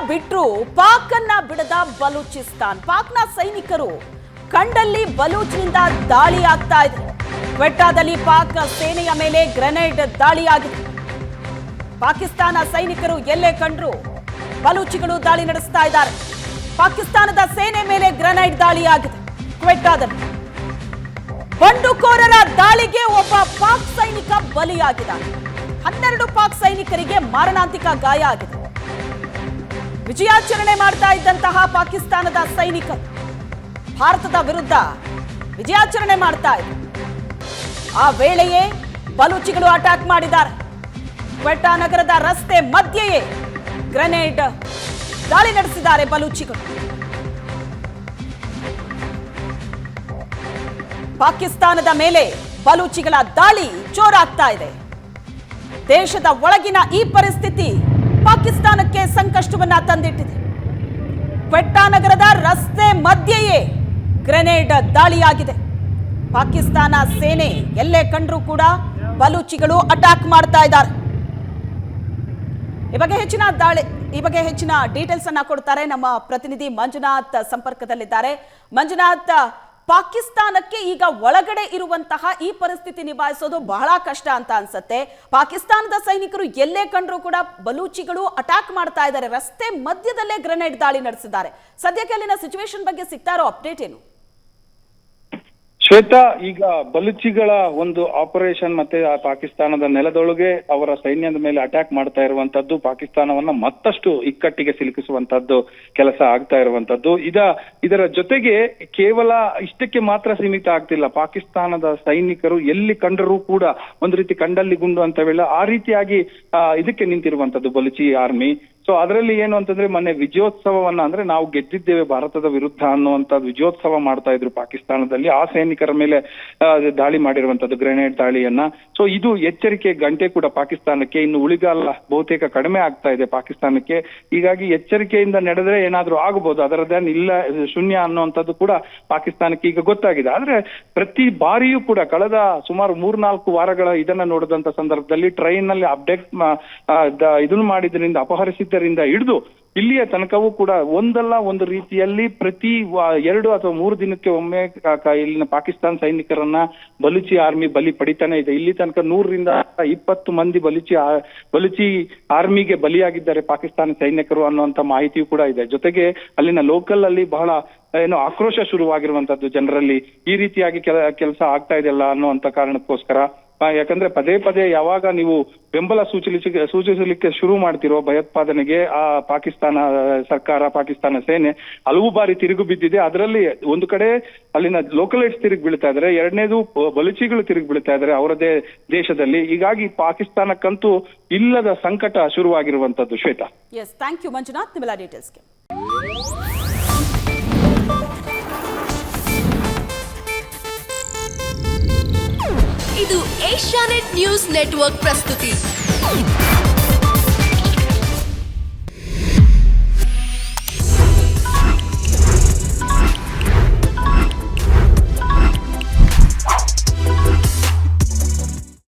ಬಿಟ್ರು ಪಾಕನ್ನ ಬಿಡದ ಬಲೂಚಿಸ್ತಾನ್. ಪಾಕ್ನ ಸೈನಿಕರು ಕಂಡಲ್ಲಿ ಬಲೂಚ್ನಿಂದ ದಾಳಿ ಆಗ್ತಾ ಇದೆ. ಕ್ವೆಟ್ಟಾದಲ್ಲಿ ಪಾಕ್ ಸೇನೆಯ ಮೇಲೆ ಗ್ರೆನೇಡ್ ದಾಳಿಯಾಗಿದೆ. ಪಾಕಿಸ್ತಾನ ಸೈನಿಕರು ಎಲ್ಲೇ ಕಂಡ್ರು ಬಲೂಚಿಗಳು ದಾಳಿ ನಡೆಸ್ತಾ ಇದ್ದಾರೆ. ಪಾಕಿಸ್ತಾನದ ಸೇನೆ ಮೇಲೆ ಗ್ರೆನೇಡ್ ದಾಳಿಯಾಗಿದೆ. ಕ್ವೆಟ್ಟಾದಲ್ಲಿ ಬಂಡುಕೋರರ ದಾಳಿಗೆ ಒಬ್ಬ ಪಾಕ್ ಸೈನಿಕ ಬಲಿಯಾಗಿದ್ದಾನೆ. 12 ಪಾಕ್ ಸೈನಿಕರಿಗೆ ಮಾರಣಾಂತಿಕ ಗಾಯ ಆಗಿದೆ. ವಿಜಯಾಚರಣೆ ಮಾಡ್ತಾ ಇದ್ದಂತಹ ಪಾಕಿಸ್ತಾನದ ಸೈನಿಕರು ಭಾರತದ ವಿರುದ್ಧ ವಿಜಯಾಚರಣೆ ಮಾಡ್ತಾ ಇದ್ದಾರೆ. ಆ ವೇಳೆಯೇ ಬಲೂಚಿಗಳು ಅಟ್ಯಾಕ್ ಮಾಡಿದ್ದಾರೆ. ಕ್ವೆಟ್ಟಾ ನಗರದ ರಸ್ತೆ ಮಧ್ಯೆಯೇ ಗ್ರೆನೇಡ್ ದಾಳಿ ನಡೆಸಿದ್ದಾರೆ ಬಲೂಚಿಗಳು. ಪಾಕಿಸ್ತಾನದ ಮೇಲೆ ಬಲೂಚಿಗಳ ದಾಳಿ ಜೋರಾಗ್ತಾ ಇದೆ. ದೇಶದ ಒಳಗಿನ ಈ ಪರಿಸ್ಥಿತಿ ಪಾಕಿಸ್ತಾನಕ್ಕೆ ಸಂಕಷ್ಟವನ್ನ ತಂದಿಟ್ಟಿದೆ. ಕ್ವೆಟ್ಟಾ ನಗರದ ರಸ್ತೆ ಮಧ್ಯೆಯೇ ಗ್ರೆನೇಡ್ ದಾಳಿಯಾಗಿದೆ. ಪಾಕಿಸ್ತಾನ ಸೇನೆ ಎಲ್ಲೇ ಕಂಡ್ರೂ ಕೂಡ ಬಲೂಚಿಗಳು ಅಟ್ಯಾಕ್ ಮಾಡ್ತಾ ಇದ್ದಾರೆ. ಈ ಬಗ್ಗೆ ಹೆಚ್ಚಿನ ಡೀಟೇಲ್ಸ್ ಅನ್ನ ಕೊಡ್ತಾರೆ ನಮ್ಮ ಪ್ರತಿನಿಧಿ ಮಂಜುನಾಥ್ ಸಂಪರ್ಕದಲ್ಲಿದ್ದಾರೆ. ಮಂಜುನಾಥ್, ಪಾಕಿಸ್ತಾನಕ್ಕೆ ಈಗ ಒಳಗಡೆ ಇರುವಂತಹ ಈ ಪರಿಸ್ಥಿತಿ ನಿಭಾಯಿಸೋದು ಬಹಳ ಕಷ್ಟ ಅಂತ ಅನ್ಸುತ್ತೆ. ಪಾಕಿಸ್ತಾನದ ಸೈನಿಕರು ಎಲ್ಲೇ ಕಂಡ್ರೂ ಕೂಡ ಬಲೂಚಿಗಳು ಅಟ್ಯಾಕ್ ಮಾಡ್ತಾ ಇದ್ದಾರೆ. ರಸ್ತೆ ಮಧ್ಯದಲ್ಲೇ ಗ್ರೆನೇಡ್ ದಾಳಿ ನಡೆಸಿದ್ದಾರೆ. ಸದ್ಯಕ್ಕೆ ಅಲ್ಲಿನ ಸಿಚುವೇಶನ್ ಬಗ್ಗೆ ಸಿಗ್ತಾ ಇರೋ ಅಪ್ಡೇಟ್ ಏನು? ಶ್ವೇತಾ, ಈಗ ಬಲೂಚಿಗಳ ಒಂದು ಆಪರೇಷನ್ ಮತ್ತೆ ಪಾಕಿಸ್ತಾನದ ನೆಲದೊಳಗೆ ಅವರ ಸೈನ್ಯದ ಮೇಲೆ ಅಟ್ಯಾಕ್ ಮಾಡ್ತಾ ಇರುವಂತದ್ದು ಪಾಕಿಸ್ತಾನವನ್ನ ಮತ್ತಷ್ಟು ಇಕ್ಕಟ್ಟಿಗೆ ಸಿಲುಕಿಸುವಂತದ್ದು ಕೆಲಸ ಆಗ್ತಾ ಇರುವಂತದ್ದು. ಇದರ ಜೊತೆಗೆ ಕೇವಲ ಇಷ್ಟಕ್ಕೆ ಮಾತ್ರ ಸೀಮಿತ ಆಗ್ತಿಲ್ಲ. ಪಾಕಿಸ್ತಾನದ ಸೈನಿಕರು ಎಲ್ಲಿ ಕಂಡರೂ ಕೂಡ ಒಂದು ರೀತಿ ಕಂಡಲ್ಲಿ ಗುಂಡು ಅಂತವೆಲ್ಲ ಆ ರೀತಿಯಾಗಿ ಇದಕ್ಕೆ ನಿಂತಿರುವಂತದ್ದು ಬಲೂಚಿ ಆರ್ಮಿ. ಸೊ ಅದರಲ್ಲಿ ಏನು ಅಂತಂದ್ರೆ ಮೊನ್ನೆ ವಿಜಯೋತ್ಸವವನ್ನ ಅಂದ್ರೆ ನಾವು ಗೆದ್ದಿದ್ದೇವೆ ಭಾರತದ ವಿರುದ್ಧ ಅನ್ನುವಂತ ವಿಜಯೋತ್ಸವ ಮಾಡ್ತಾ ಇದ್ರು ಪಾಕಿಸ್ತಾನದಲ್ಲಿ. ಆ ಸೈನಿಕರ ಮೇಲೆ ದಾಳಿ ಮಾಡಿರುವಂತದ್ದು ಗ್ರೆನೇಡ್ ದಾಳಿಯನ್ನ. ಸೊ ಇದು ಎಚ್ಚರಿಕೆ ಗಂಟೆ ಕೂಡ ಪಾಕಿಸ್ತಾನಕ್ಕೆ. ಇನ್ನು ಉಳಿಗಾಲ ಬಹುತೇಕ ಕಡಿಮೆ ಆಗ್ತಾ ಇದೆ ಪಾಕಿಸ್ತಾನಕ್ಕೆ. ಹೀಗಾಗಿ ಎಚ್ಚರಿಕೆಯಿಂದ ನಡೆದ್ರೆ ಏನಾದ್ರೂ ಆಗಬಹುದು, ಅದರದ್ದೇನು ಇಲ್ಲ ಶೂನ್ಯ ಅನ್ನುವಂಥದ್ದು ಕೂಡ ಪಾಕಿಸ್ತಾನಕ್ಕೆ ಈಗ ಗೊತ್ತಾಗಿದೆ. ಆದ್ರೆ ಪ್ರತಿ ಬಾರಿಯೂ ಕೂಡ ಕಳೆದ ಸುಮಾರು 3-4 ವಾರಗಳ ಇದನ್ನ ನೋಡಿದಂತ ಸಂದರ್ಭದಲ್ಲಿ ಟ್ರೈನ್ ನಲ್ಲಿ ಅಪ್ಡೇಟ್ ಇದನ್ನು ಮಾಡಿದ್ರಿಂದ ಅಪಹರಿಸಿದ್ದರಿಂದ ಹಿಡಿದು ಇಲ್ಲಿಯ ತನಕವೂ ಕೂಡ ಒಂದಲ್ಲ ಒಂದು ರೀತಿಯಲ್ಲಿ ಪ್ರತಿ 2 ಅಥವಾ 3 ದಿನಕ್ಕೆ ಒಮ್ಮೆ ಇಲ್ಲಿನ ಪಾಕಿಸ್ತಾನ ಸೈನಿಕರನ್ನ ಬಲೂಚಿ ಆರ್ಮಿ ಬಲಿ ಪಡಿತಾನೆ ಇದೆ. ಇಲ್ಲಿ ತನಕ 100ರಿಂದ 20 ಮಂದಿ ಬಲೂಚಿ ಆರ್ಮಿಗೆ ಬಲಿಯಾಗಿದ್ದಾರೆ ಪಾಕಿಸ್ತಾನ ಸೈನಿಕರು ಅನ್ನುವಂತ ಮಾಹಿತಿಯೂ ಕೂಡ ಇದೆ. ಜೊತೆಗೆ ಅಲ್ಲಿನ ಲೋಕಲ್ ಅಲ್ಲಿ ಬಹಳ ಆಕ್ರೋಶ ಶುರುವಾಗಿರುವಂತದ್ದು ಜನರಲ್ಲಿ. ಈ ರೀತಿಯಾಗಿ ಕೆಲಸ ಆಗ್ತಾ ಇದೆಯಲ್ಲ ಅನ್ನುವಂತ ಕಾರಣಕ್ಕೋಸ್ಕರ, ಯಾಕಂದ್ರೆ ಪದೇ ಪದೇ ಯಾವಾಗ ನೀವು ಬೆಂಬಲ ಸೂಚಿಸಲಿಕ್ಕೆ ಶುರು ಮಾಡ್ತಿರೋ ಭಯೋತ್ಪಾದನೆಗೆ ಆ ಪಾಕಿಸ್ತಾನ ಸರ್ಕಾರ, ಪಾಕಿಸ್ತಾನ ಸೇನೆ ಹಲವು ಬಾರಿ ತಿರುಗು ಬಿದ್ದಿದೆ. ಅದರಲ್ಲಿ ಒಂದು ಕಡೆ ಅಲ್ಲಿನ ಲೋಕಲೈಟ್ಸ್ ತಿರುಗಿ ಬೀಳ್ತಾ ಇದ್ದಾರೆ, ಎರಡನೇದು ಬಲೂಚಿಗಳು ತಿರುಗಿ ಬೀಳ್ತಾ ಇದ್ದಾರೆ ಅವರದೇ ದೇಶದಲ್ಲಿ. ಹೀಗಾಗಿ ಪಾಕಿಸ್ತಾನಕ್ಕಂತೂ ಇಲ್ಲದ ಸಂಕಟ ಶುರುವಾಗಿರುವಂತದ್ದು. Shweta, yes, thank you Manjunath ನಿಮ್ಮೆಲ್ಲ ಡೀಟೇಲ್ಸ್ಗೆ. ಇದು ಏಷ್ಯಾನೆಟ್ ನ್ಯೂಸ್ ನೆಟ್ವರ್ಕ್ ಪ್ರಸ್ತುತಿ.